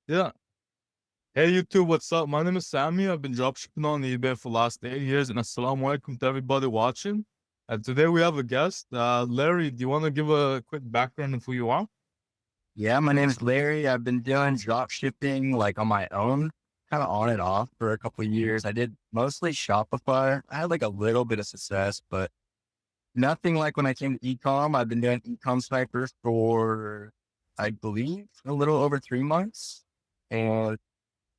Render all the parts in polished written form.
Yeah. Hey YouTube, what's up? My name is Sammy. I've been dropshipping on eBay for the last 8 years, and assalamu alaikum to everybody watching. And today we have a guest. Larry, do you want to give a quick background of who you are? Yeah, my name is Larry. I've been doing drop shipping like on my own, kind of on and off for a couple of years. I did mostly Shopify. I had like a little bit of success, but nothing like when I came to ecom. I've been doing ecom sniper for, I believe, a little over 3 months. And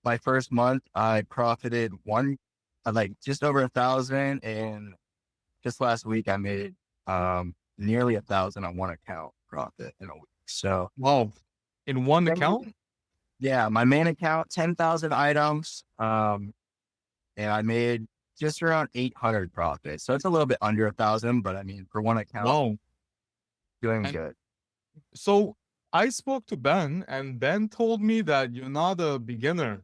my first month, I profited like just over 1,000. And just last week, I made nearly 1,000 on one account profit in a week. So Wow. In one account? yeah, my main account, 10,000 items. And I made just around 800 profit. So it's a little bit under 1,000, but I mean, for one account, Wow. doing And good. so I spoke to Ben, and Ben told me that you're not a beginner.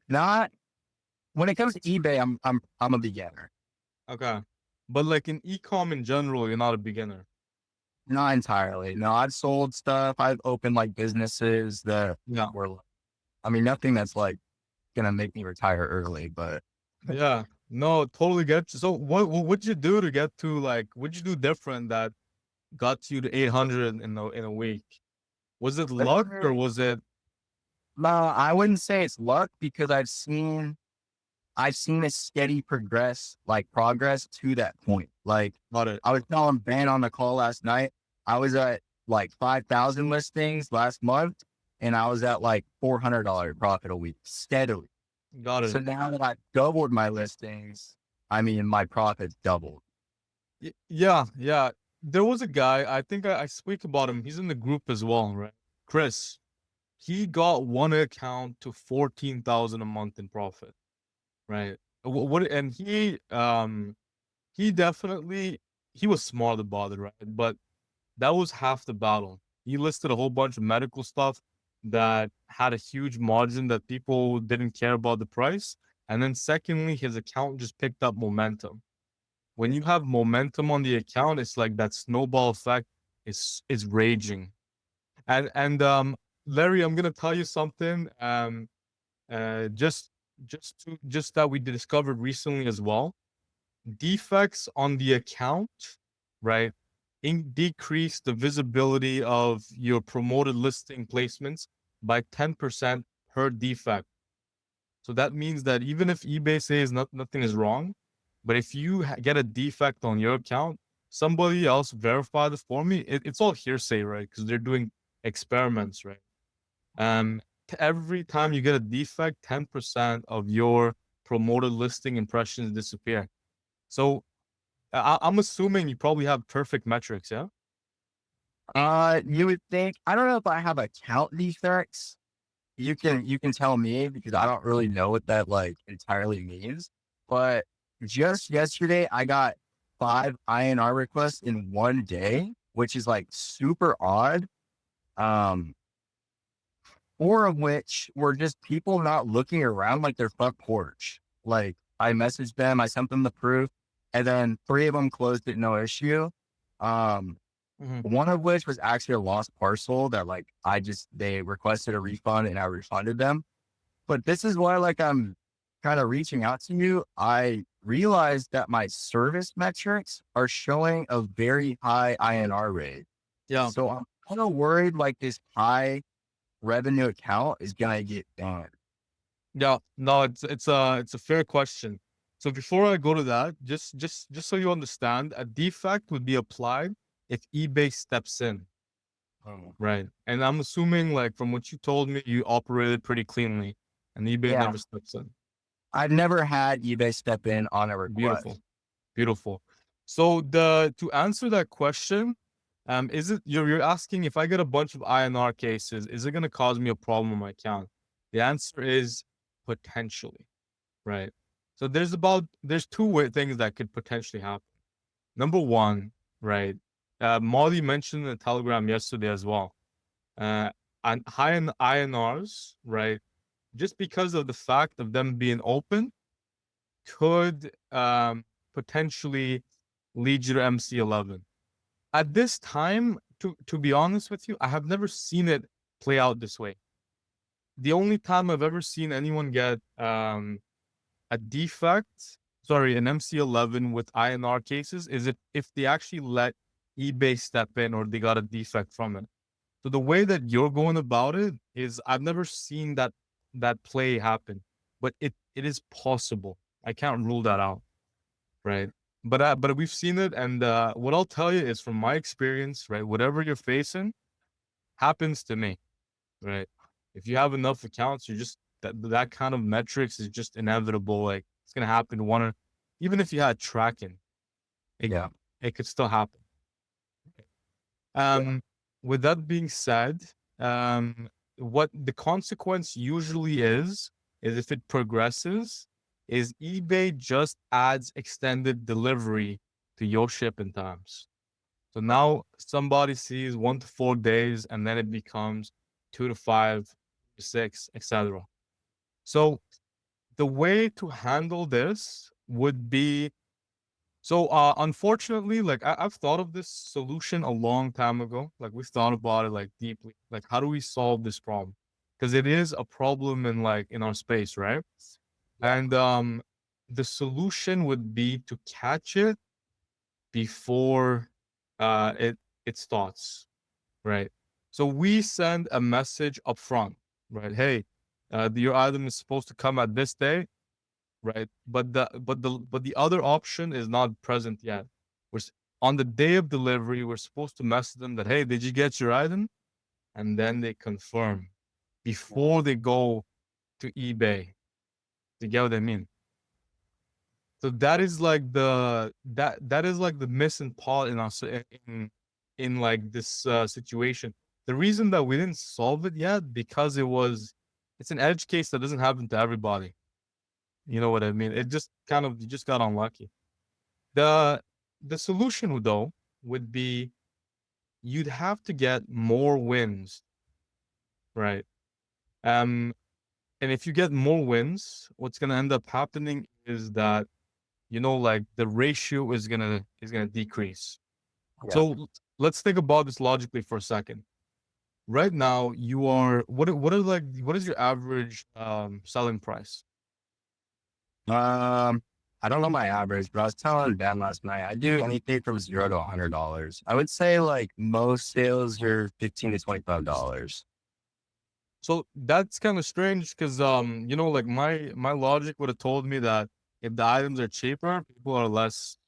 Not when it comes to eBay, I'm a beginner. Okay. But like in ecom in general, you're not a beginner. Not entirely. No, I've sold stuff. I've opened like businesses that Yeah. were, I mean, nothing that's like gonna make me retire early, but Yeah. No, totally get you. So what'd you do to get to like what'd you do different that got you to 800 in a week? Was it luck or was it no, I wouldn't say it's luck because I've seen a steady progress to that point. Like got it? I was telling Ben on the call last night, I was at like 5,000 listings last month and I was at like $400 profit a week steadily. Got So it. now that I've doubled my listings, I mean, my profits doubled. Yeah, yeah. There was a guy, I think I speak about him. He's in the group as well, right? Chris. He got one account to 14,000 a month in profit, right? What and he definitely he was smart about it, right? But that was half the battle. He listed a whole bunch of medical stuff that had a huge margin that people didn't care about the price. And then secondly, his account just picked up momentum. When you have momentum on the account, it's like that snowball effect is raging. And Larry, I'm gonna tell you something. Just that we discovered recently as well. Defects on the account, right, decrease the visibility of your promoted listing placements by 10% per defect. So that means that even if eBay says nothing is wrong, but if you get a defect on your account, somebody else verified it for me. It's all hearsay, right? Because they're doing experiments, right? Um, every time you get a defect, 10% of your promoted listing impressions disappear. So I'm assuming you probably have perfect metrics, yeah? You would think, I don't know if I have account defects. You can tell me because I don't really know what that like entirely means. But just yesterday, I got 5 INR requests in one day, which is like super odd. Um, 4 of which were just people not looking around like their front porch. Like I messaged them, I sent them the proof, and then 3 of them closed it no issue. Um, Hmm. one of which was actually a lost parcel that like they requested a refund and I refunded them. But this is why like I'm kind of reaching out to you. I realized that my service metrics are showing a very high INR rate. Yeah. So I'm kind of worried like this high revenue account is gonna get banned. Yeah. No, it's a fair question. So before I go to that, just so you understand, a defect would be applied if eBay steps in, Oh. right? And I'm assuming, like from what you told me, you operated pretty cleanly, and eBay Yeah, never steps in. I've never had eBay step in on a request. Beautiful. Beautiful. So the to answer that question, is it you're asking if I get a bunch of INR cases, is it going to cause me a problem on my account? The answer is potentially, right? So there's things that could potentially happen. Number one, right? Molly mentioned in the Telegram yesterday as well. Uh, and high in INRs, right? Just because of the fact of them being open, could potentially lead you to MC11. At this time, to be honest with you, I have never seen it play out this way. the only time I've ever seen anyone get a defect, sorry, an MC11 with INR cases is if they actually let eBay step in or they got a defect from it. So the way that you're going about it is I've never seen that play happen, but it is possible. I can't rule that out, right? But we've seen it, and what I'll tell you is from my experience, right? Whatever you're facing happens to me, right? If you have enough accounts, you're just that kind of metrics is just inevitable. Like it's gonna happen even if you had tracking, it Yeah. it could still happen. Um, with that being said, what the consequence usually is if it progresses, is eBay just adds extended delivery to your shipping times. So now somebody sees 1 to 4 days, and then it becomes 2 to 5 to 6, etc. So the way to handle this would be unfortunately, like I've thought of this solution a long time ago. Like we've thought about it like deeply. Like how do we solve this problem? Because it is a problem in our space, right? Yeah. And the solution would be to catch it before it starts, right? So we send a message up front, right? Hey, your item is supposed to come at this day, right? But the other option is not present yet. On the day of delivery, we're supposed to message them that, hey, did you get your item? And then they confirm before they go to eBay. You get what I mean? So that is like that is like the missing part in us in like this situation. The reason that we didn't solve it yet because it's an edge case that doesn't happen to everybody. You know what I mean? It just kind of you just got unlucky. The the solution though would be you'd have to get more wins, right? Um, and if you get more wins, what's gonna end up happening is that like the ratio is gonna decrease. Yeah. So let's think about this logically for a second. Right now, you are what is your average selling price? I don't know my average, but I was telling Ben last night, I do anything from $0 to $100. I would say like most sales are $15 to $25. So that's kind of strange because like my logic would have told me that if the items are cheaper, people are less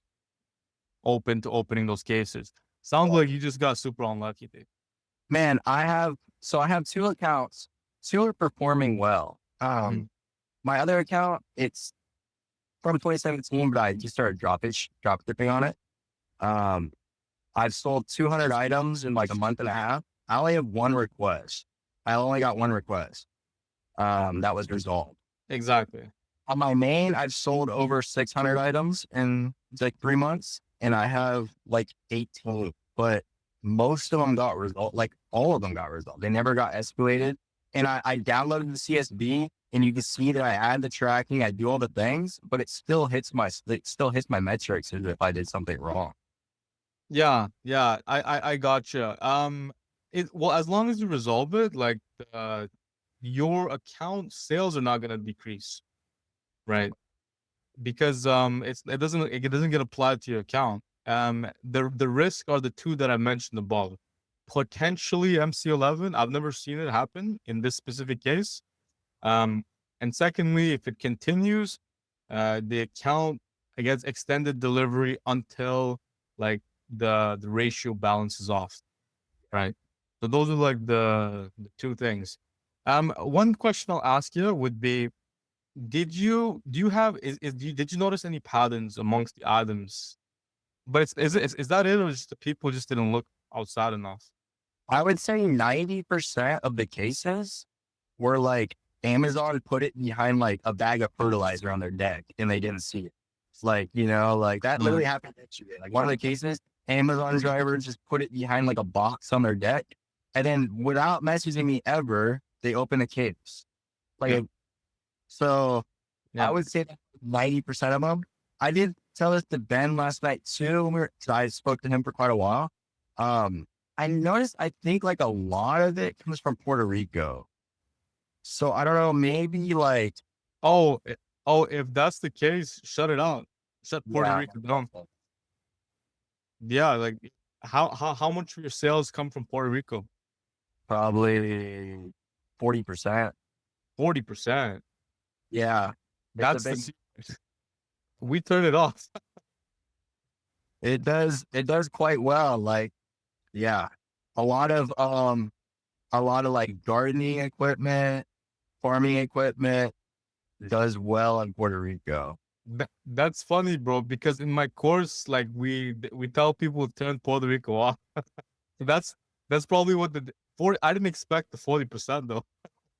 open to opening those cases. Sounds like you just got super unlucky, Dave. Man, I have two accounts. Two are performing well. Mhm. My other account, it's from 2017, but I just started drop shipping on it. Um, I've sold 200 items in like a month and a half. I only have one request. I only got one request. That was resolved. Exactly. On my main, I've sold over 600 items in like 3 months, and I have like 18, but most of them got resolved. Like all of them got resolved. They never got escalated. And I downloaded the CSV, and you can see that I add the tracking, I do all the things, but it still hits my metrics as if I did something wrong. Yeah, yeah, I gotcha. Well, as long as you resolve it, like your account sales are not gonna decrease, right? Because it doesn't get applied to your account. The risk are the two that I mentioned above. Potentially MC11. I've never seen it happen in this specific case. Um, and secondly, if it continues, the account gets extended delivery until like the ratio balances off, right? So those are like the two things. One question I'll ask you would be, do you have did you notice any patterns amongst the items? But is that it, or just the people just didn't look outside enough? I would say 90% of the cases were like Amazon put it behind like a bag of fertilizer on their deck and they didn't see it. It's like, like that Mm, literally happened yesterday. Like one of the cases, Amazon drivers just put it behind like a box on their deck. And then without messaging me ever, they open a case. yeah, Like, so I yeah. would say that 90% of them. I did tell this to Ben last night too. So I spoke to him for quite a while. Um, I noticed, I think like a lot of it comes from Puerto Rico. So I don't know, maybe like, Oh, oh, if that's the case, shut it out. Shut Puerto yeah, Rico down. Yeah, like how much of your sales come from Puerto Rico? probably 40%. 40%. Yeah. It's a That's the big, secret. We turn it off. it does quite well. Like, yeah, a lot of, like gardening equipment, farming equipment does well in Puerto Rico. That's funny, bro, because in my course, like we tell people to turn Puerto Rico off. So that's probably what the 40. I didn't expect the 40% though.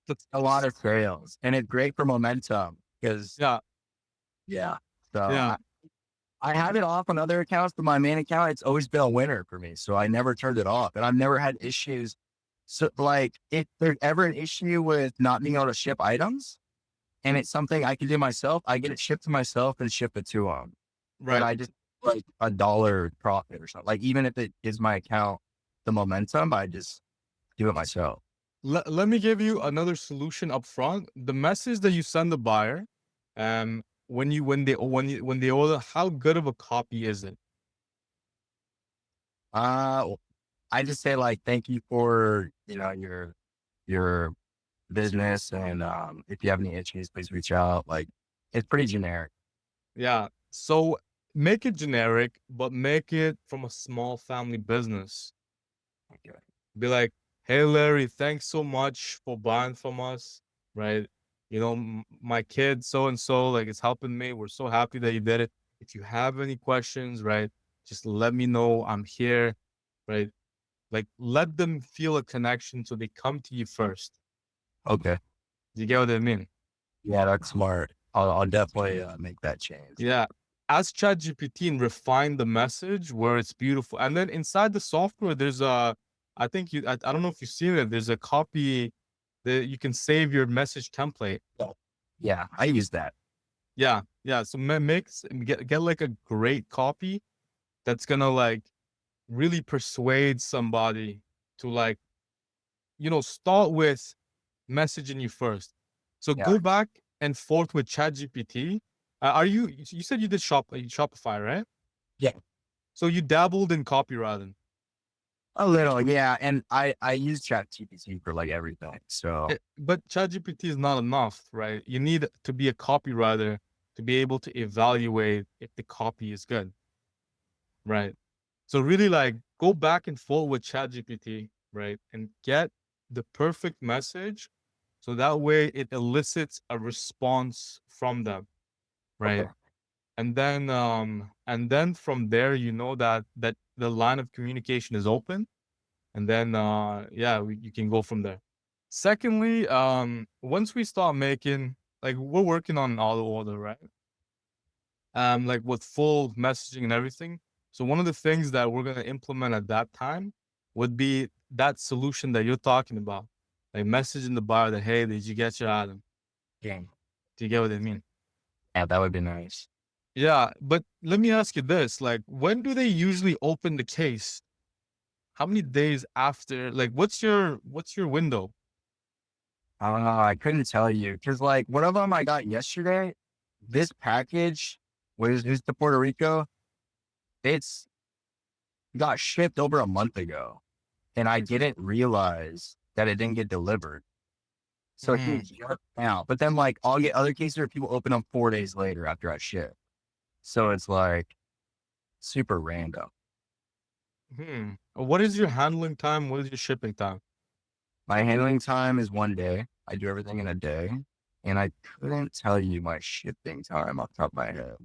That's A lot of sales, and it's great for momentum because, yeah, yeah. So yeah. I have it off on other accounts, but my main account, it's always been a winner for me. So I never turned it off and I've never had issues. So like if there's ever an issue with not being able to ship items and it's something I can do myself, I get it shipped to myself and ship it to them. And Right. I just like $1 profit or something. Like even if it gives my account the momentum, I just do it myself. Let me give you another solution up front. The message that you send the buyer, when they order, how good of a copy is it? Well, I just say like, thank you for, your business. And if you have any issues, please reach out. Like it's pretty generic. Yeah. So make it generic, but make it from a small family business. Okay. Be like, hey Larry, thanks so much for buying from us, right? My kid so and so like is helping me. We're so happy that you did it. If you have any questions, right, just let me know. I'm here, right? Like let them feel a connection so they come to you first. Okay. You get what I mean? Yeah, that's smart. I'll definitely make that change. Yeah. Ask ChatGPT and refine the message where it's beautiful. And then inside the software, there's I think I don't know if you've seen it. There's a copy that you can save your message template. Yeah, yeah, I use that. Yeah. Yeah. So get like a great copy that's gonna like really persuade somebody to like, start with messaging you first. So Yeah. go back and forth with ChatGPT. You said you did Shopify, right? Yeah. So you dabbled in copywriting. A little, yeah. And I use ChatGPT for like everything. So But ChatGPT is not enough, right? You need to be a copywriter to be able to evaluate if the copy is good, right? So really like go back and forth with ChatGPT, right? And get the perfect message so that way it elicits a response from them, right? okay. And then from there that the line of communication is open, and then yeah, you can go from there. Secondly, once we start making, like, we're working on auto order, right? Like with full messaging and everything. So one of the things that we're gonna implement at that time would be that solution that you're talking about, like messaging the buyer that, hey, did you get your item? Yeah. Do you get what I mean? Yeah, that would be nice. Yeah, but let me ask you this: like, when do they usually open the case? How many days after? Like, what's your window? I don't know. I couldn't tell you because like one of them I got yesterday, this package was to Puerto Rico. It's got shipped over a month ago, and I didn't realize that it didn't get delivered. So Hmm. he's out. But then like I'll get other cases where people open them 4 days later after I ship. So it's like super random. Hmm. What is your handling time? What is your shipping time? My handling time is 1 day. I do everything in a day. And I couldn't tell you my shipping time off the top of my head.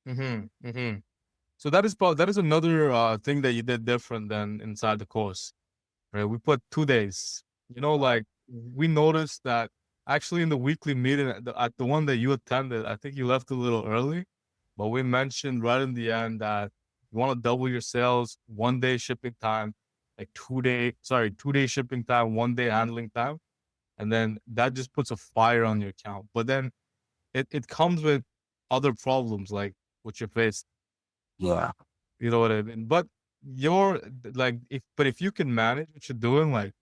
Mm-hmm. Mm-hmm. So that is another thing that you did different than inside the course, right? We put 2 days. Like we noticed that actually in the weekly meeting at the one that you attended, I think you left a little early, but we mentioned right in the end that you want to double your sales, 1 day shipping time, like 2 day shipping time, 1 day handling time, and then that just puts a fire on your account. But then it comes with other problems like what you face. Yeah. You know what I mean? But you're like, if you can manage what you're doing, like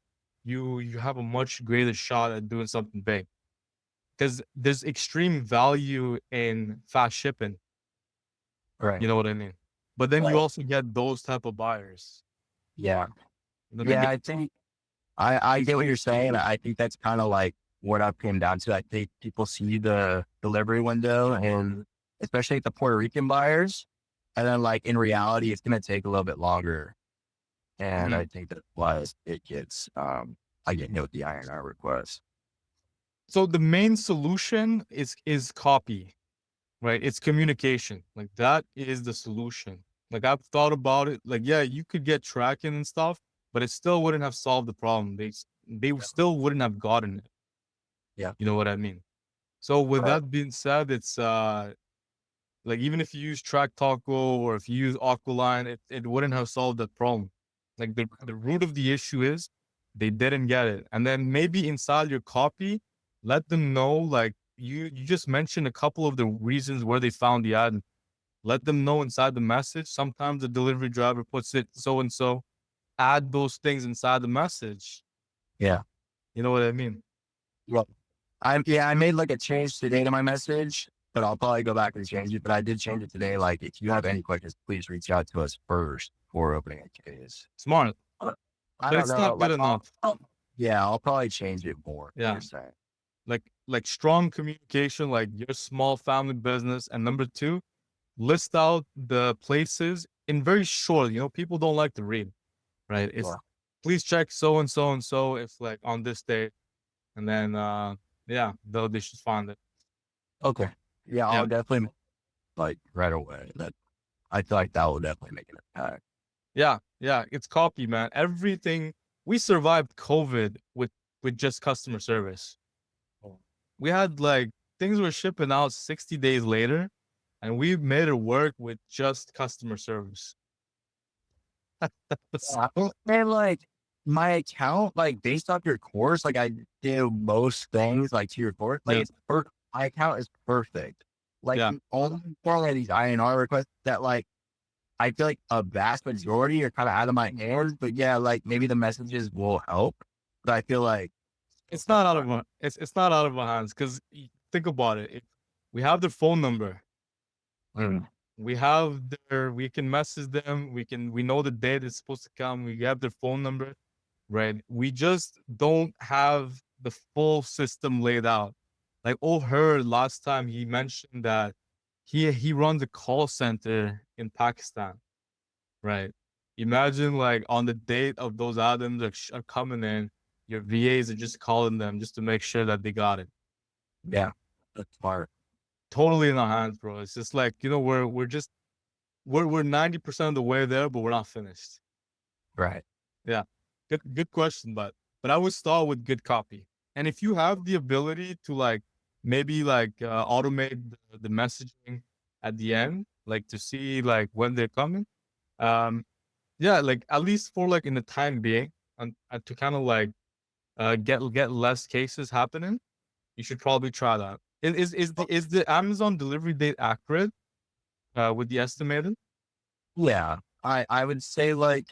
you have a much greater shot at doing something big. Because there's extreme value in fast shipping. You Right. know what I mean? But then you Right. also get those type of buyers. Yeah. You know, they Yeah. get I think I get what you're saying. I think that's kind of like what I've came down to. I think people see the delivery window and especially the Puerto Rican buyers. And then like in reality, it's going to take a little bit longer. And I Mhm. think that's why it gets, I get hit with the INR request. So the main solution is copy, right? It's communication. Like that is the solution. Like I've thought about it. Like, yeah, you could get tracking and stuff, but it still wouldn't have solved the problem. They still wouldn't have gotten it. Yeah. You know what I mean? So with Right. that being said, it's like even if you use Track Taco or if you use Aqualine, it wouldn't have solved that problem. Like the root of the issue is they didn't get it. And then maybe inside your copy, let them know like you just mentioned a couple of the reasons where they found the ad. Let them know inside the message. Sometimes the delivery driver puts it so and so. Add those things inside the message. Yeah. You know what I mean? Well, I made like a change today to my message, but I'll probably go back and change it. But I did change it today. Like, if you have any questions, please reach out to us first before opening a case. Smart. Uh, I But don't it's know. not good Like, enough. yeah, I'll probably change it more. Yeah. You're saying, Like strong communication, like your small family business. And number two, list out the places in very short, people don't like to read, right? It's yeah, please check so and so and so if like on this day. And then yeah, though they should find it. okay, yeah, Yeah. I'll definitely like right away. That I feel like that will definitely make an impact. Yeah. Yeah. It's copy, man. Everything we survived COVID with just customer service. We had like things were shipping out 60 days later and we made it work with just customer service. That's And like my account, like based off your course, like I do most things like to your course. Like yeah. it's perfect. My account is perfect. Like Yeah. the only one of these INR requests that like I feel like a vast majority are kind of out of my hands. But yeah, like maybe the messages will help. But I feel like It's not out of my it's not out of our hands because think about it. If we have their phone number, mm, we can message them, we know the date it's supposed to come, we have their phone number, right? We just don't have the full system laid out. Like her last time he mentioned that he runs a call center in Pakistan, right? Imagine like on the date of those items are coming in, your VAs are just calling them just to make sure that they got it. yeah, that's smart. Totally in our hands, bro. It's just like, we're 90% of the way there, but we're not finished. Right. Yeah. Good question, but I would start with good copy. And if you have the ability to like maybe like automate the messaging at the end, like to see like when they're coming, um yeah, like at least for like in the time being and to kind of like get less cases happening, you should probably try that. Is the Amazon delivery date accurate with the estimated? Yeah. I would say like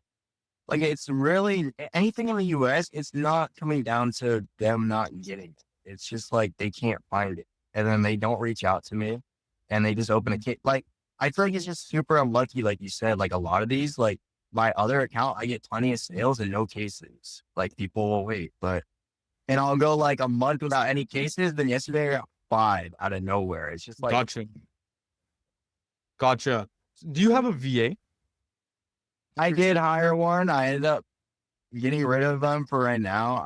it's really anything in the US, it's not coming down to them not getting it. It's just like they can't find it. And then they don't reach out to me and they just open a kit. Like I feel like it's just super unlucky, like you said, like a lot of these, like my other account, I get plenty of sales and no cases. Like people will wait, but and I'll go like a month without any cases. Then yesterday I got 5 out of nowhere. It's just like Gotcha. Gotcha. Do you have a VA? I did hire one. I ended up getting rid of them for right now.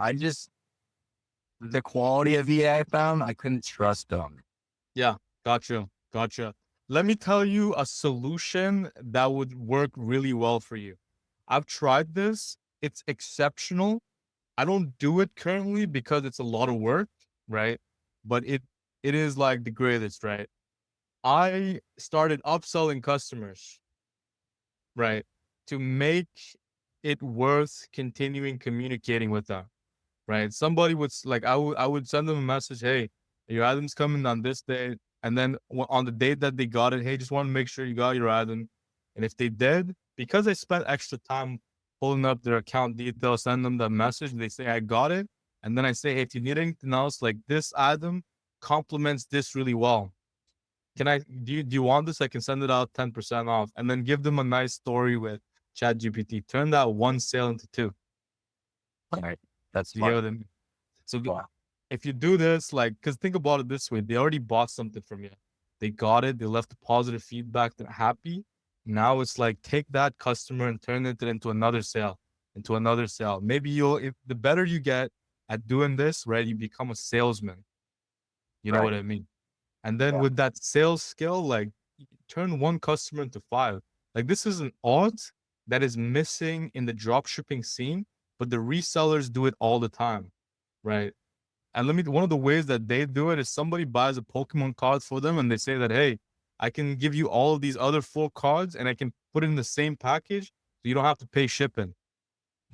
The quality of VA I found, I couldn't trust them. Yeah, gotcha. Gotcha. Let me tell you a solution that would work really well for you. I've tried this. It's exceptional. I don't do it currently because it's a lot of work, right? But it is like the greatest, right? I started upselling customers, right? To make it worth continuing communicating with them, right? Somebody would like I would send them a message, hey, your item's coming on this day, and then on the date that they got it, hey, just want to make sure you got your item, and if they did, because I spent extra time pulling up their account details, send them the message. They say, I got it. And then I say, hey, if you need anything else, like this item complements this really well. Do you want this? I can send it out 10% off, and then give them a nice story with ChatGPT. Turn that one sale into two. Right. That's Do you get smart. what I mean? So Yeah. if you do this, like, because think about it this way, they already bought something from you. They got it, they left a positive feedback, they're happy. Now it's like take that customer and turn it into another sale, into another sale. Maybe if the better you get at doing this, right, you become a salesman. You know what Right. I mean? And then Yeah. with that sales skill, like turn one customer into five. Like this is an art that is missing in the drop shipping scene, but the resellers do it all the time, right? And one of the ways that they do it is somebody buys a Pokemon card for them and they say that, hey, I can give you all of these other 4 cards and I can put it in the same package so you don't have to pay shipping,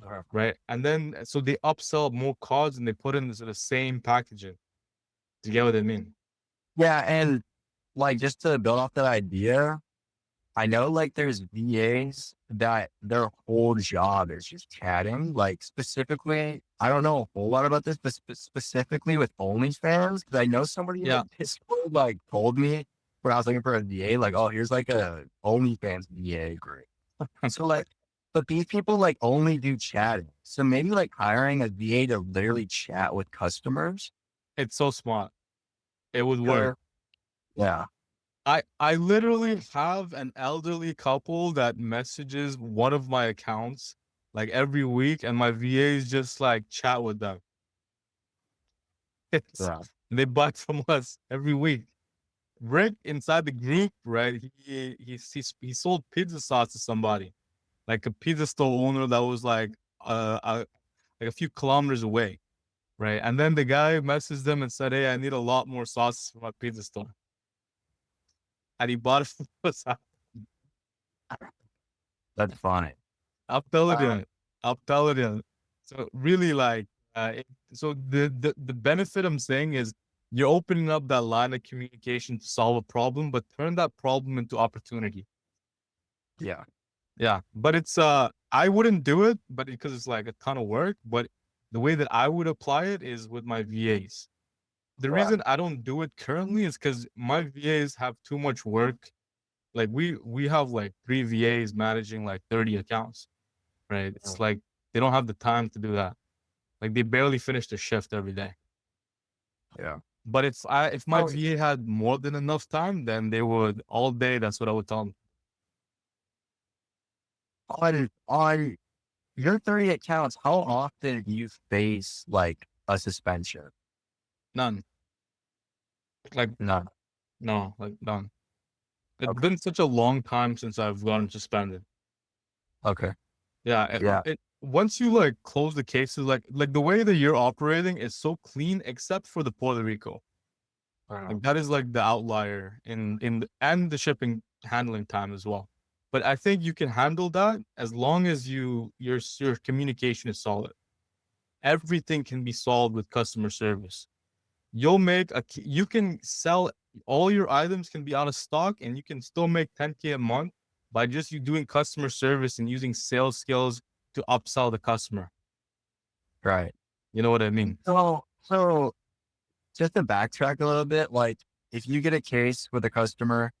Uh, right? And then so they upsell more cards and they put in the same packaging. Do you get what I mean? Yeah. And like, just to build off that idea, I know like there's VAs that their whole job is just chatting. Like specifically, I don't know a whole lot about this, but specifically with OnlyFans, because I know somebody in Yeah. the Discord like told me when I was looking for a VA, like, oh, here's like a OnlyFans VA group. So like, but these people like only do chatting. So maybe like hiring a VA to literally chat with customers. It's so smart. It would work. Sure. Yeah. I literally have an elderly couple that messages one of my accounts like every week, and my VAs just like chat with them. It's, Yeah. they buy from us every week. Rick inside the group, right? He sold pizza sauce to somebody, like a pizza store owner that was like a few kilometers away, right? And then the guy messaged them and said, "Hey, I need a lot more sauce for my pizza store," and he bought it from us. That's funny. I'm telling Uh, you. I'm telling you. So really, like, so the benefit I'm saying is you're opening up that line of communication to solve a problem, but turn that problem into opportunity. yeah. Yeah, but it's I wouldn't do it, but because it's like a ton of work. But the way that I would apply it is with my VAs. The Yeah. reason I don't do it currently is because my VAs have too much work. Like we have like 3 VAs managing like 30 accounts, right? It's like they don't have the time to do that. Like they barely finish the shift every day. Yeah. But if my Oh, VA had more than enough time, then they would all day. That's what I would tell them. on your 30 accounts, how often do you face like a suspension? None. Like None. no, like none. It's Okay. been such a long time since I've gotten suspended. Okay. Yeah, Yeah. once you like close the cases, like the way that you're operating is so clean, except for the Puerto Rico. Uh, Like that is like the outlier and the shipping handling time as well. But I think you can handle that as long as your communication is solid. Everything can be solved with customer service. You can sell all your items can be out of stock and you can still make 10K a month by just you doing customer service and using sales skills to upsell the customer. right. You know what I mean? So just to backtrack a little bit, like if you get a case with a customer,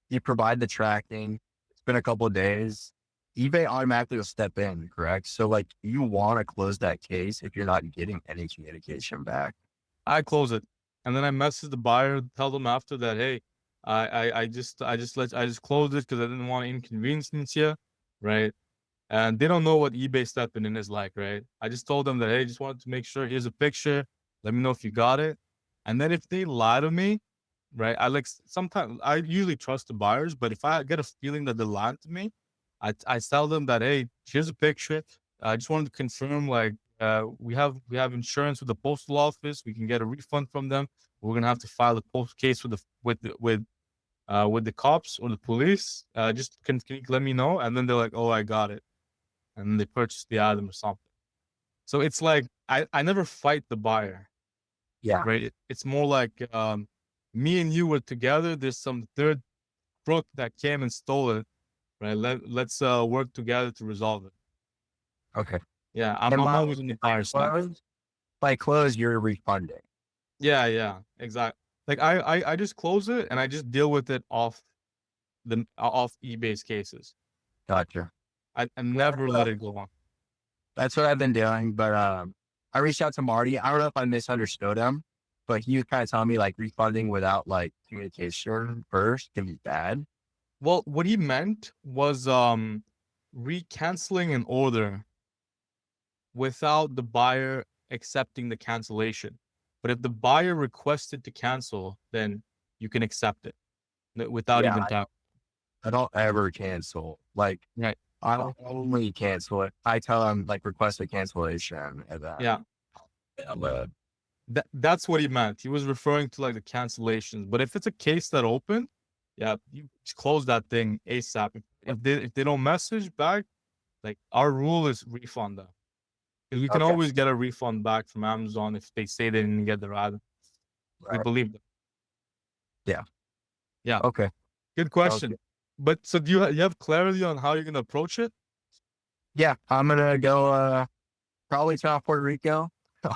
you provide the tracking, it's been a couple of days, eBay automatically will step in, correct? So like you want to close that case if you're not getting any communication back. I close it, and then I message the buyer, tell them after that, hey, I just closed it because I didn't want to inconvenience you, right? And they don't know what eBay stepping in is like, right? I just told them that, hey, just wanted to make sure. Here's a picture. Let me know if you got it. And then if they lie to me, right? Sometimes I usually trust the buyers, but if I get a feeling that they're lying to me, I tell them that, hey, here's a picture. I just wanted to confirm, like, we have insurance with the postal office. We can get a refund from them. We're gonna have to file a post case with the cops or the police. Just can you let me know? And then they're like, oh, I got it, and then they purchase the item or something. So it's like I never fight the buyer, Yeah. right? It's more like me and you were together. There's some third crook that came and stole it, right? Let's work together to resolve it. Okay. Yeah, And I'm my always on the buyer side. clothes, by clothes, you're refunding. Yeah, yeah, exactly. Like I just close it and I just deal with it off eBay's cases. Gotcha. I never let it go on. That's what I've been doing. But I reached out to Marty. I don't know if I misunderstood him, but he was kind of telling me like refunding without like communication first can be bad. Well, what he meant was recanceling an order without the buyer accepting the cancellation. But if the buyer requested to cancel, then you can accept it without Yeah, even talking. I don't ever cancel. Like Right. I don't only cancel it. I tell them like request a cancellation and then Yeah. That's what he meant. He was referring to like the cancellations. But if it's a case that opened, yeah, you just close that thing ASAP. If they don't message back, like our rule is refund them. Because we can okay. always get a refund back from Amazon if they say they didn't get the item. We Right. believe them. Yeah. Yeah, Okay. good Okay. question. But so do you have clarity on how you're gonna approach it? Yeah. I'm gonna go probably to Puerto Rico.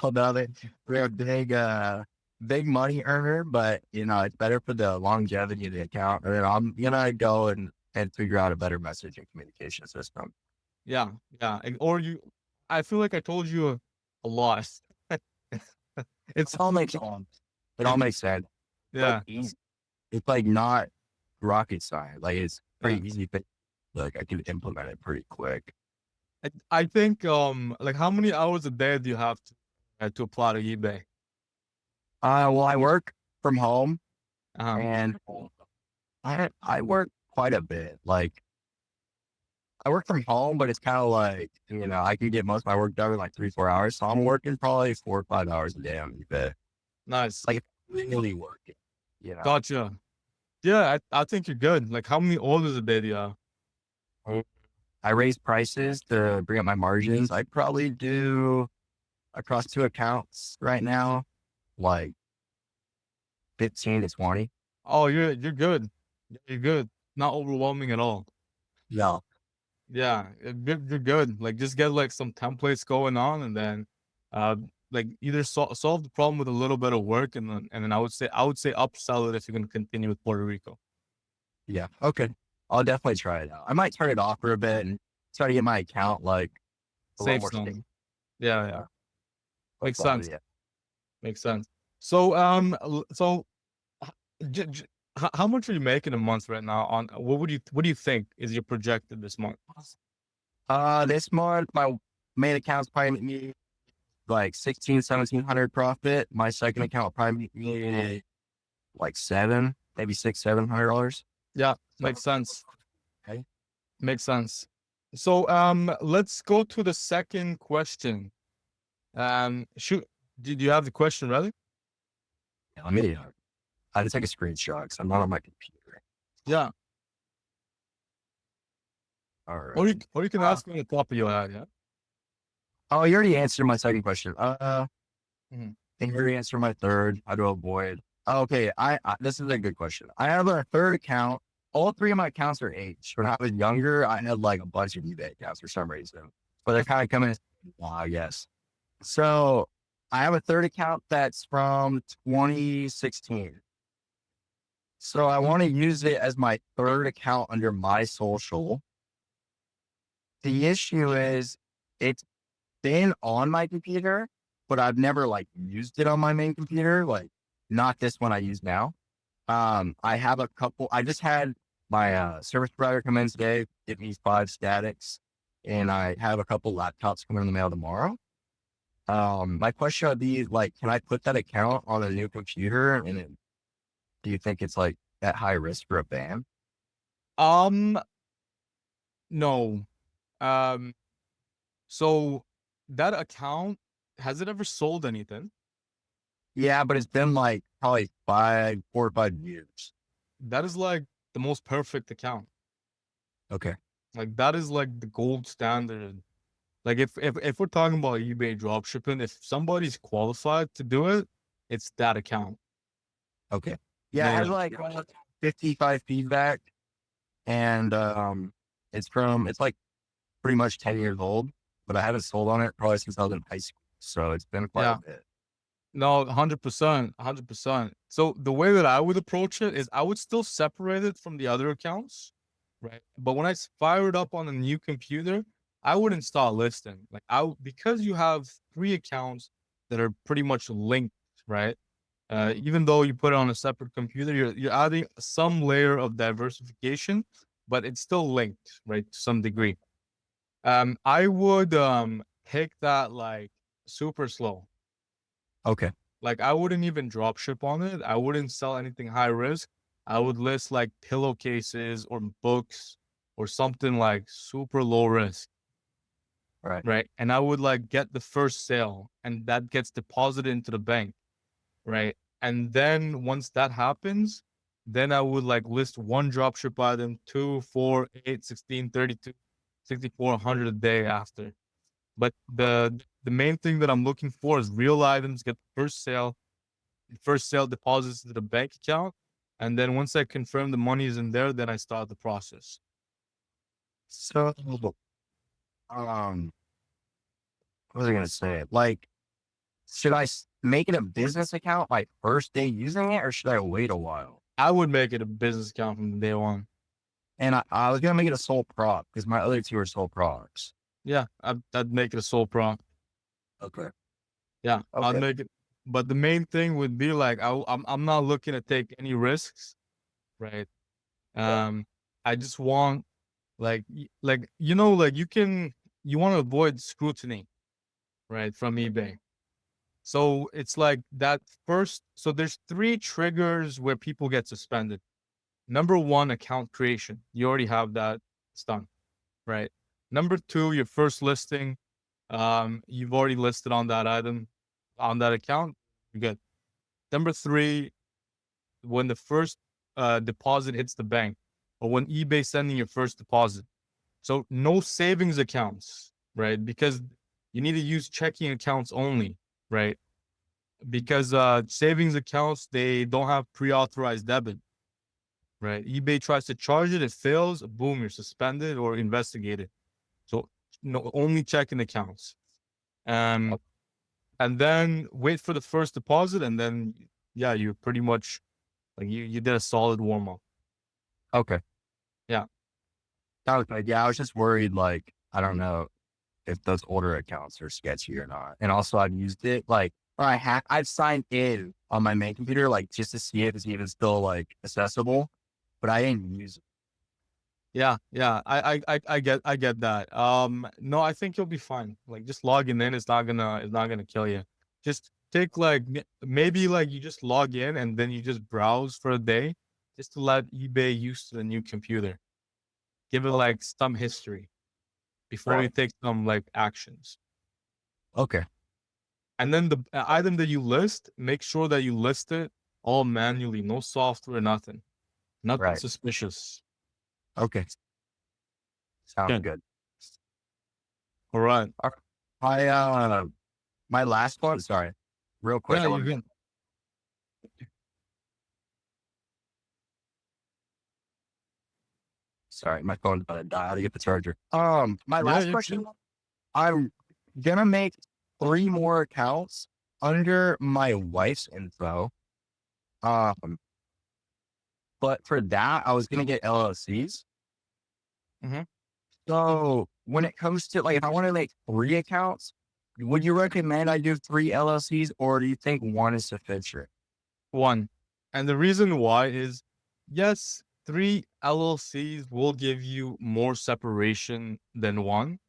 Although we're a big money earner, but you know, it's better for the longevity of the account. And then I'm gonna go and figure out a better messaging communication system. Yeah, yeah. Or you, I feel like I told you a lot. It It's all makes sense. It all it, makes sense. Like yeah, easy. It's like not rocket science. Like it's yeah. pretty easy, but like I can implement it pretty quick. I think like how many hours a day do you have to apply to eBay? Well, I work from home Uh-huh. and I work quite a bit. Like I work from home, but it's kind of like, you know, I can get most of my work done in like 3, 4 hours. So I'm working probably 4 or 5 hours a day on eBay. Nice. Like really working, you know. Gotcha. Yeah, I think you're good. Like how many orders a day do you have? Mm. I raise prices to bring up my margins. I probably do across 2 accounts right now, like 15 to 20. Oh, you're good. You're good. Not overwhelming at all. No. Yeah, you're good. Like just get like some templates going on, and then, uh, like either solve the problem with a little bit of work, and then I would say upsell it if you're gonna continue with Puerto Rico. Yeah. Okay. I'll definitely try it out. I might turn it off for a bit and try to get my account like a little Save more stable. some. Yeah, yeah, Uh, makes but sense. yeah. Makes sense. So so how much are you making a month right now? On what do you think is your projected this month? This month my main account's probably make me like 1,700 profit. My second account will probably make me like maybe $700. Yeah, So makes sense. okay. Makes sense. So let's go to the second question. Shoot, did you have the question ready? Yeah, let me I had to take a screenshot because I'm not on my computer. Yeah. All Or right. you can ask me on the top of your head. Yeah. Oh, you already answered my second question. Mhm. And you already answered my third. How to avoid. Okay, this is a good question. I have a third account. All three of my accounts are H. When I was younger, I had like a bunch of eBay accounts for some reason, but they're kind of coming, I guess. So I have a third account that's from 2016. So I want to use it as my third account under my social. The issue is it's been on my computer, but I've never like used it on my main computer. Like not this one I use now. I have a couple, I just had my service provider come in today, give me 5 statics, and I have a couple laptops coming in the mail tomorrow. My question would be like, can I put that account on a new computer? And do you think it's like at high risk for a ban? Um, no. Um, so that account, has it ever sold anything? Yeah, but it's been like probably 4 or 5 years. That is like the most perfect account. Okay. Like that is like the gold standard. Like if we're talking about eBay dropshipping, if somebody's qualified to do it, it's that account. Okay. Yeah, it Yeah, has yeah. like 55 feedback and it's like pretty much 10 years old. but I haven't sold on it probably since I was in high school. So it's been quite a Yeah. bit. No, 100%, 100%. So the way that I would approach it is I would still separate it from the other accounts, right? But when fire it up on a new computer, I would install listing. Like because you have three accounts that are pretty much linked, right? Even though you put it on a separate computer, you're adding some layer of diversification, but it's still linked, right, to some degree. I would take that like super slow. Okay. Like I wouldn't even drop ship on it. I wouldn't sell anything high risk. I would list like pillowcases or books or something like super low risk, Right. right? And I would like get the first sale and that gets deposited into the bank, right? And then once that happens, then I would like list one drop ship item, 2, 4, 8, 16, 32, 64, 100 a day after. But the main thing that I'm looking for is real items, get the first sale deposits to the bank account. And then once I confirm the money is in there, then I start the process. So, um, what was I going to say? Like, should I make it a business account my first day using it or should I wait a while? I would make it a business account from day one. And I was going to make it a sole prop because my other two are sole props. Yeah, I'd make it a sole prop. Okay. Yeah, I'd Okay. make it. But the main thing would be like I'm not looking to take any risks, right? Yeah. Um, I just want like like you want to avoid scrutiny, right, from eBay. So it's like that first. So there's three triggers where people get suspended. Number one, account creation. You already have that. It's done, right? Number two, your first listing. You've already listed on that item, on that account. You're good. Number three, when the first deposit hits the bank, or when eBay sending your first deposit. So no savings accounts, right? Because you need to use checking accounts only, right? Because savings accounts, they don't have pre-authorized debit, right? eBay tries to charge it, it fails, boom, you're suspended or investigated. So no, only checking accounts. Um, and then wait for the first deposit, and then yeah, you're pretty much like you did a solid warm up. Okay. Yeah. That was good. Yeah. I was just worried, like, I don't know if those older accounts are sketchy or not. And also I've used it like, or I've signed in on my main computer, like just to see if it's even still like accessible, but I didn't use it. Yeah, yeah, I get that. No, I think you'll be fine. Like just logging in is not gonna kill you. Just take like maybe like you just log in and then you just browse for a day, just to let eBay used to the new computer. Give it Okay. like some history before you Right. take some like actions. Okay. And then the item that you list, make sure that you list it all manually, no software, nothing, nothing Right. suspicious. Okay. Sounds Good. good. All right. All right. My last one, sorry, real quick. Yeah, I you want to, can. sorry, my phone's about to die. I gotta get the charger. My Yeah, last you can. question, I'm gonna make 3 more accounts under my wife's info. Um, but for that, I was gonna get LLCs. Mhm. So when it comes to like, if I want to make 3 accounts, would you recommend I do 3 LLCs or do you think one is sufficient? One. And the reason why is yes, three LLCs will give you more separation than one.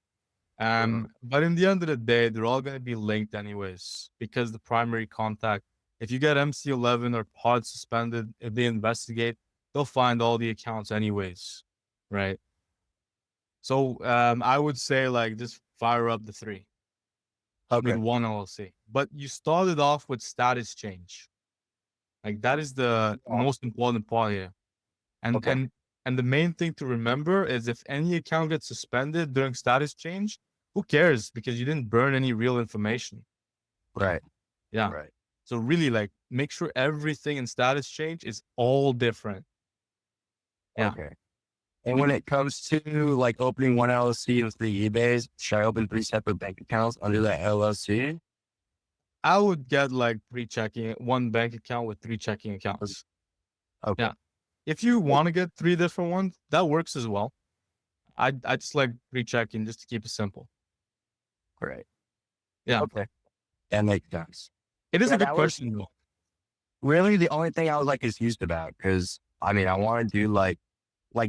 Mhm. But in the end of the day, they're all going to be linked anyways because the primary contact, if you get MC11 or pod suspended, if they investigate, they'll find all the accounts anyways, right? So I would say like just fire up the three with Okay. one LLC. But you started off with status change. Like that is the Oh, most important part here. And okay. and and the main thing to remember is if any account gets suspended during status change, who cares? Because you didn't burn any real information. Right. Yeah. Right. So really like make sure everything in status change is all different. Yeah. Okay. And when it comes to like opening one LLC and 3 eBays, should I open 3 separate bank accounts under the LLC? I would get like one bank account with 3 checking accounts. Okay, Yeah. If you want to get 3 different ones, that works as well. I just like 3 checking just to keep it simple. great. Yeah. Okay, that makes sense. It is Yeah, a good that was question though. really the only thing I was like confused about because I mean I want to do like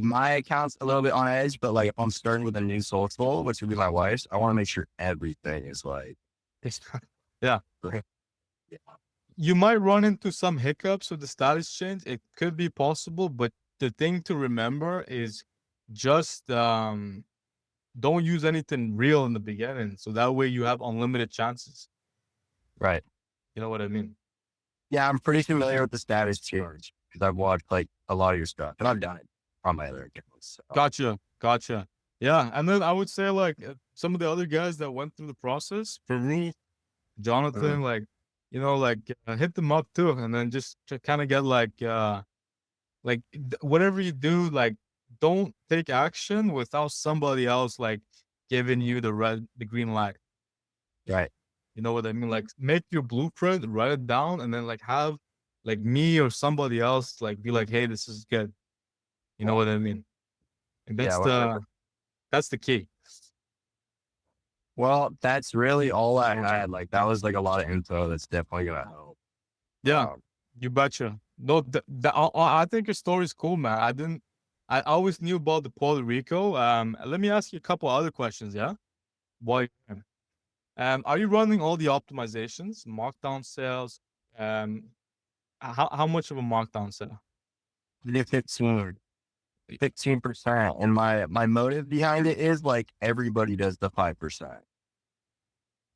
my account's a little bit on edge, but like if I'm starting with a new social, which would be my wife's, I want to make sure everything is like Yeah. great. Yeah. You might run into some hiccups with the status change. It could be possible, but the thing to remember is just don't use anything real in the beginning. So that way you have unlimited chances. Right. You know what I mean? Yeah, I'm pretty familiar with the status change because I've watched like a lot of your stuff and I've done it on my other accounts. So. Gotcha. Gotcha. Yeah. And then I would say like some of the other guys that went through the process, for me, Mhm. Jonathan, like, like hit them up too. And then just to kind of get whatever you do, like don't take action without somebody else like giving you the green light. Right. You know what I mean? Like make your blueprint, write it down, and then like have like me or somebody else like be like, hey, this is good. You know what I mean? And Yeah. that's the key. Well, that's really all I had. Like that was like a lot of info that's definitely gonna help. Yeah, Um, you betcha. No, I think your story is cool, man. I always knew about the Puerto Rico. Let me ask you a couple other questions, yeah? Why? Are you running all the optimizations, markdown sales? Um, how much of a markdown sale? did 15%. And my motive behind it is like everybody does the 5%.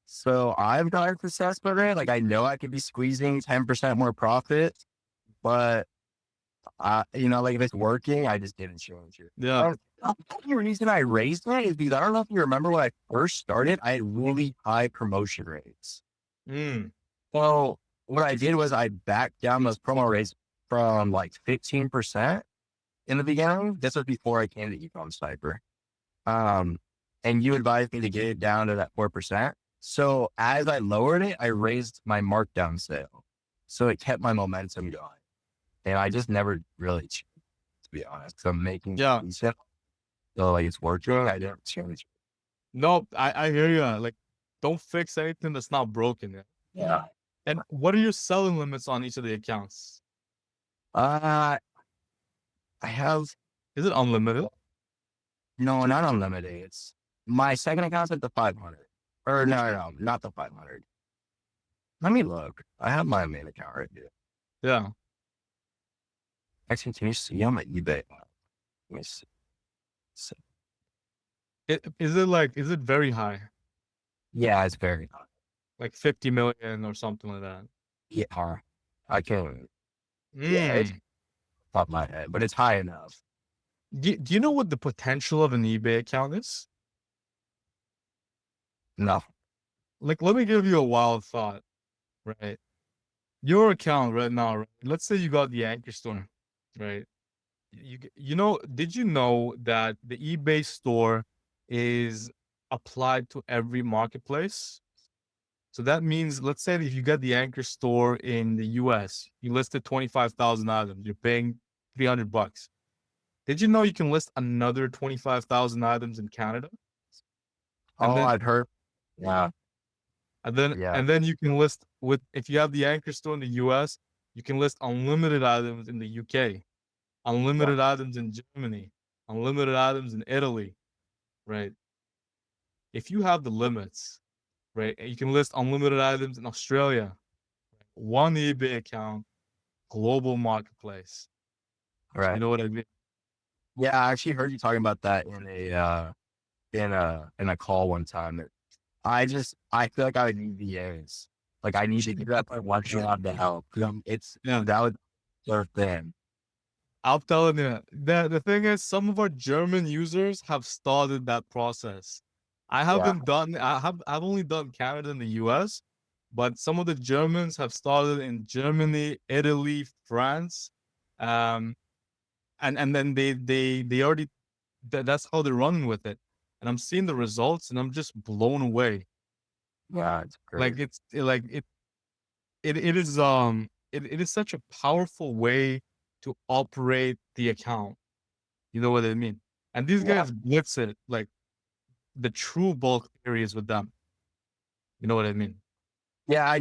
So I've got a assessment rate. Like I know I could be squeezing 10% more profit, but like if it's working, I just didn't change it. Yeah. The reason I raised it is because I don't know if you remember when I first started, I had really high promotion rates. Mm, So what I did was I backed down those promo rates from like 15% in the beginning. This was before I came to Ecom Sniper. Um, and you advised me to get it down to that 4%. So as I lowered it, I raised my markdown sale. So it kept my momentum going. And I just never really changed, to be honest. So I'm making yeah. decent. So like it's working. I didn't change. No, I hear you. Like, don't fix anything that's not broken. Yeah. Yeah. And what are your selling limits on each of the accounts? I have Is it unlimited? no, not unlimited. It's my second account's at the 500. Or no, not the 500. Let me look. I have my main account right here. Yeah. Actually, can you see on my eBay? Let me see. So, Is it very high? yeah, it's very high. Like 50 million or something like that? Yeah, I can't. Yeah, it's Mm. off my head, but it's high enough. Do you know what the potential of an eBay account is? No. Like, let me give you a wild thought, right? Your account right now, right? Let's say you got the Anchor store, right? Did you know that the eBay store is applied to every marketplace? So that means, let's say if you get the Anchor store in the US, you listed 25,000 items, you're paying $300. Did you know you can list another 25,000 items in Canada? And Oh, then I've heard. Yeah, yeah, and then you can list with if you have the Anchor store in the US, you can list unlimited items in the UK, yeah, unlimited items in Germany, unlimited items in Italy, right? If you have the limits, right, and you can list unlimited items in Australia, one eBay account, global marketplace. You right. know what I mean? Yeah, I actually heard you talking about that in a call one time. I feel like I would need VAs. Like I need to get up and one job to help. It's Yeah. that was their thing. I'm telling you, the thing is, some of our German users have started that process. Yeah, I've only done Canada and the US, but some of the Germans have started in Germany, Italy, France, um, and then they already that's how they're running with it. And I'm seeing the results and I'm just blown away. Yeah, it's Like great. it is such a powerful way to operate the account. You know what I mean? And these Yeah. guys blitz it like the true bulk areas with them. You know what I mean? Yeah,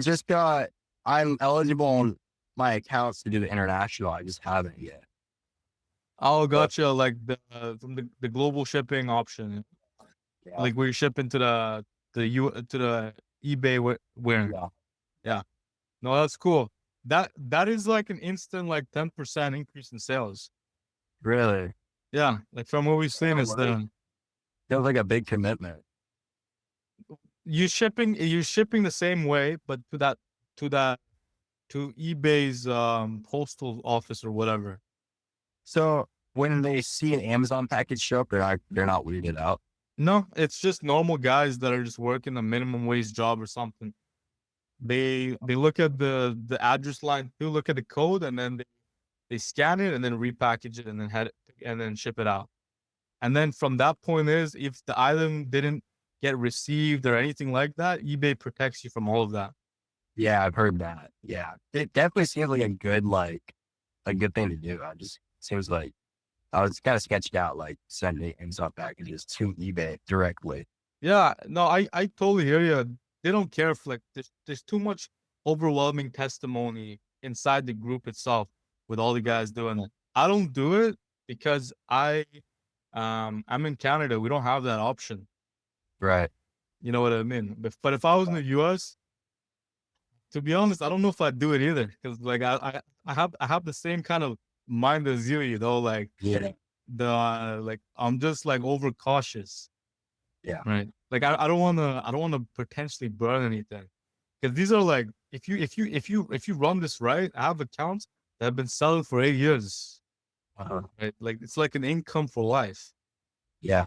I'm eligible on my accounts to do the international. I just haven't yet. Oh, But gotcha. Like from the global shipping option, yeah, like where you're shipping to the eBay where yeah, yeah. No, that's cool. That is like an instant like 10% increase in sales. really. Yeah, like from what we've seen, No it's way. the Feels like a big commitment. you're shipping the same way, but to that to eBay's postal office or whatever. So when they see an Amazon package show up, they're not weirded out. No, it's just normal guys that are just working a minimum wage job or something. They look at the address line, they look at the code, and then they scan it and then repackage it and then head it and then ship it out. And then from that point is if the item didn't get received or anything like that, eBay protects you from all of that. Yeah, I've heard that. Yeah, it definitely seems like a good thing to do. I just seems like I was kind of sketched out, like sending Amazon packages to eBay directly. Yeah, no, I totally hear you. They don't care if like there's too much overwhelming testimony inside the group itself with all the guys doing it. I don't do it because I'm in Canada. We don't have that option. Right. You know what I mean? But if I was in the US, to be honest, I don't know if I'd do it either. Cause like I have the same kind of mind as you know, like Yeah. like I'm just like overcautious. Yeah. Right. Like I don't wanna potentially burn anything. Because these are like if you run this right, I have accounts that have been selling for 8 years. Uh-huh. Right. Like it's like an income for life. Yeah.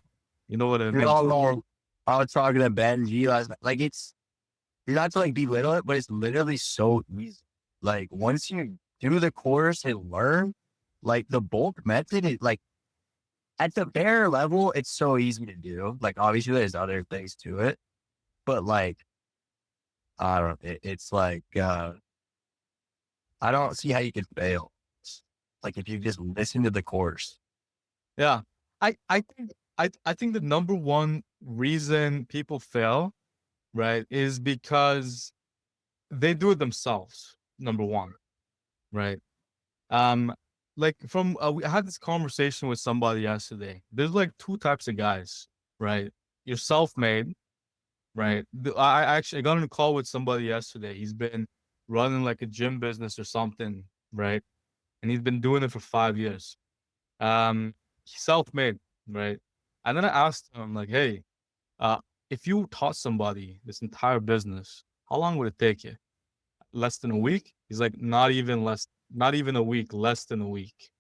You know what I You mean? know, I was talking to Benji last night. Like you're not to like belittle it, but it's literally so easy. Like once you do the course and learn, like the bulk method is like at the bare level, it's so easy to do. Like obviously there's other things to it, but like I don't it's like I don't see how you could fail. Like if you just listen to the course. Yeah. I think the number one reason people fail, right, is because they do it themselves. Number one, right? Um, like I had this conversation with somebody yesterday. There's like two types of guys, right? You're self-made, right? I actually got on a call with somebody yesterday. He's been running like a gym business or something, right? And he's been doing it for 5 years. He's self-made, right? And then I asked him, like, hey, uh, if you taught somebody this entire business, how long would it take you? Less than a week? He's like, not even a week, less than a week,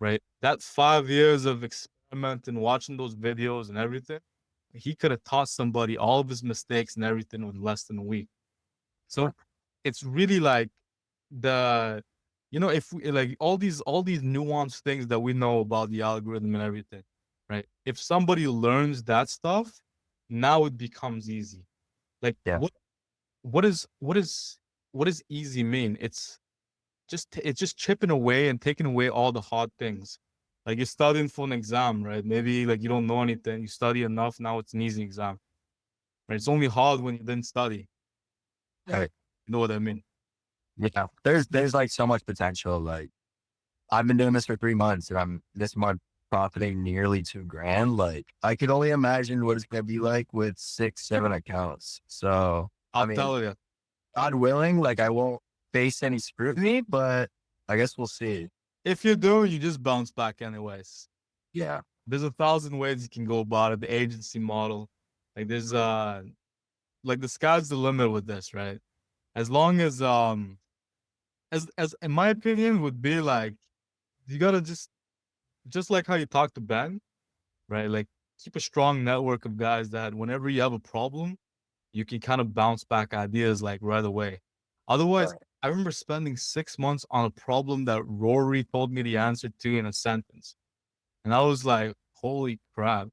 right? That 5 years of experimenting, watching those videos and everything, he could have taught somebody all of his mistakes and everything with less than a week. So it's really like the if we like all these nuanced things that we know about the algorithm and everything, right? If somebody learns that stuff, now it becomes easy. Like Yeah. what is what is what does easy mean? It's just chipping away and taking away all the hard things. Like you're studying for an exam, right? Maybe like you don't know anything, you study enough, now it's an easy exam. Right? It's only hard when you didn't study. Right. You know what I mean? Yeah. There's like so much potential. Like I've been doing this for 3 months and I'm this month profiting nearly 2 grand. Like I could only imagine what it's gonna be like with 6, 7 accounts. So I I'll mean, tell you. God willing, like I won't face any scrutiny, but I guess we'll see. If you do, you just bounce back anyways. Yeah. There's 1,000 ways you can go about it. The agency model, like there's like the sky's the limit with this, right? As long as in my opinion would be like you gotta just like how you talk to Ben, right? Like keep a strong network of guys that whenever you have a problem, you can kind of bounce back ideas like right away. Otherwise, Right. I remember spending 6 months on a problem that Rory told me the answer to in a sentence. And I was like, holy crap.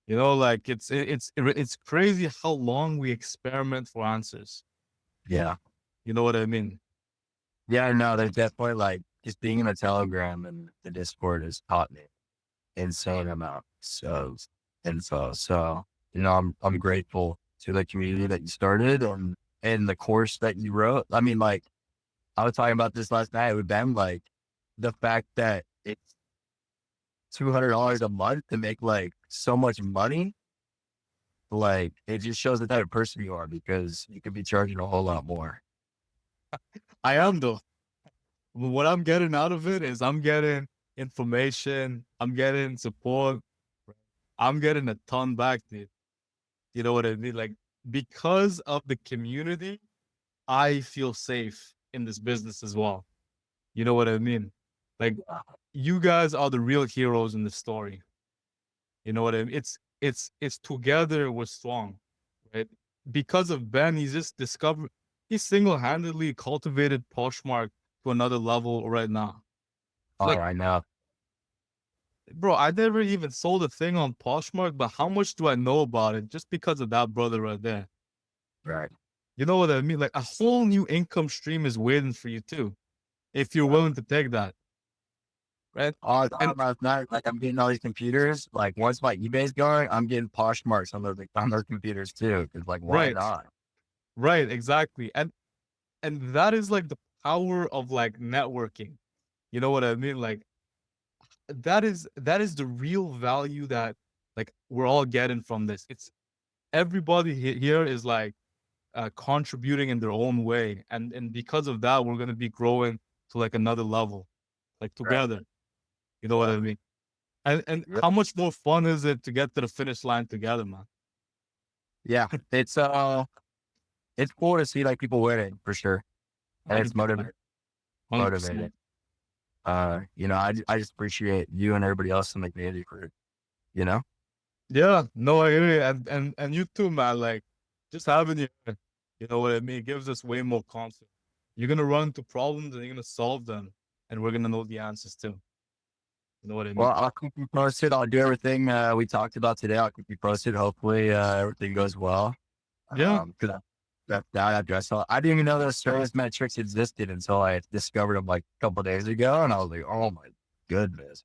You know, like it's crazy how long we experiment for answers. Yeah. You know what I mean? Yeah, no, there's definitely like just being in the Telegram and the Discord has taught me insane amounts of info. So, I'm grateful to the community that you started and the course that you wrote. I mean, like I was talking about this last night with Ben, like the fact that it's $200 a month to make like so much money, like it just shows the type of person you are because you could be charging a whole lot more. I am though. What I'm getting out of it is I'm getting information, I'm getting support, I'm getting a ton back, dude. You know what I mean? Like because of the community, I feel safe in this business as well. You know what I mean? Like you guys are the real heroes in the story. You know what I mean? It's together we're strong, right? Because of Ben, he's just discovered he single-handedly cultivated Poshmark to another level right now. Oh, Like, I know. bro, I never even sold a thing on Poshmark, but how much do I know about it just because of that brother right there? Right. You know what I mean? Like a whole new income stream is waiting for you too, if you're willing to take that, right? All the And time last night, like I'm getting all these computers. Like once my eBay's going, I'm getting Poshmarks on their computers too. Cause like, why right, not? right, exactly. And that is like the power of like networking. You know what I mean? Like that is the real value that like we're all getting from this. It's everybody here is like contributing in their own way, and because of that, we're gonna be growing to like another level, like Right. together. You know what Yeah. I mean? And Yep. how much more fun is it to get to the finish line together, man? Yeah. It's cool to see like people winning for sure. And it's 100%, motivating. 100%. I just appreciate you and everybody else in the community for, you know? Yeah, no, I agree, and you too, man. Like just having you know what I mean, it gives us way more confidence. You're gonna run into problems and you're gonna solve them, and we're gonna know the answers too. You know what I Well, mean? I'll keep you posted. I'll do everything we talked about today. I'll keep you posted. Hopefully, everything goes well. Yeah, Cause that address, I didn't even know those service metrics existed until I discovered them like a couple of days ago. And I was like, oh my goodness,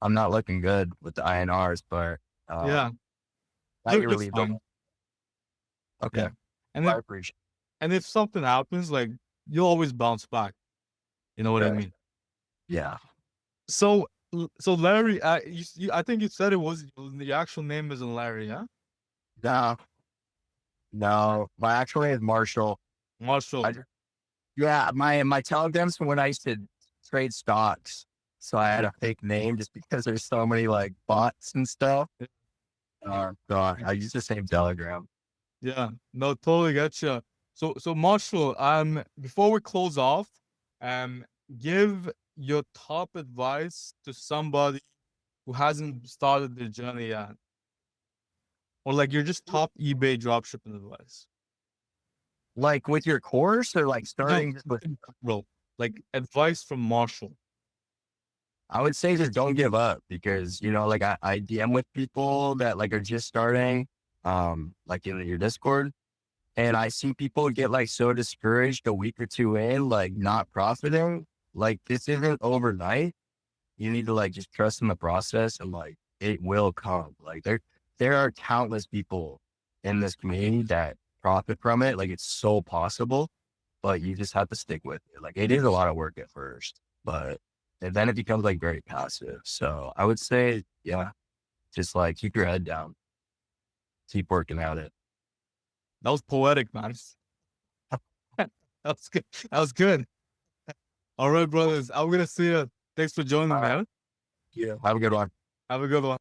I'm not looking good with the INRs, but, yeah. now You're you you're relieved them. fine. Okay. Yeah, and Well, I if appreciate and if something happens, like you'll always bounce back. You know what it. I Right. mean? Yeah. So so Larry, I think you said it was the actual name isn't Larry, yeah? No, no, my actual name is Marshall. I Marshall. just, yeah, my Telegrams from when I used to trade stocks. So I had a fake name just because there's so many like bots and stuff. So I use the same Telegram. Yeah, no, totally gotcha. So Marshall, before we close off, um, give your top advice to somebody who hasn't started their journey yet, or like you're just top eBay dropshipping advice. Like with your course or like No, starting just with, bro, like advice from Marshall. I would say just don't give up because, like I DM with people that like are just starting, like in your Discord. And I see people get like so discouraged a week or two in, like not profiting. Like this isn't overnight. You need to like just trust in the process and like it will come. Like there are countless people in this community that profit from it. Like it's so possible, but you just have to stick with it. Like it is a lot of work at first, but and then it becomes like very passive. So I would say, yeah, just like keep your head down, keep working at it. That was poetic, man. That was good. That was good. All right, brothers. I'm gonna see you. Thanks for joining All me, right. man. Yeah. Have a good one. Have a good one.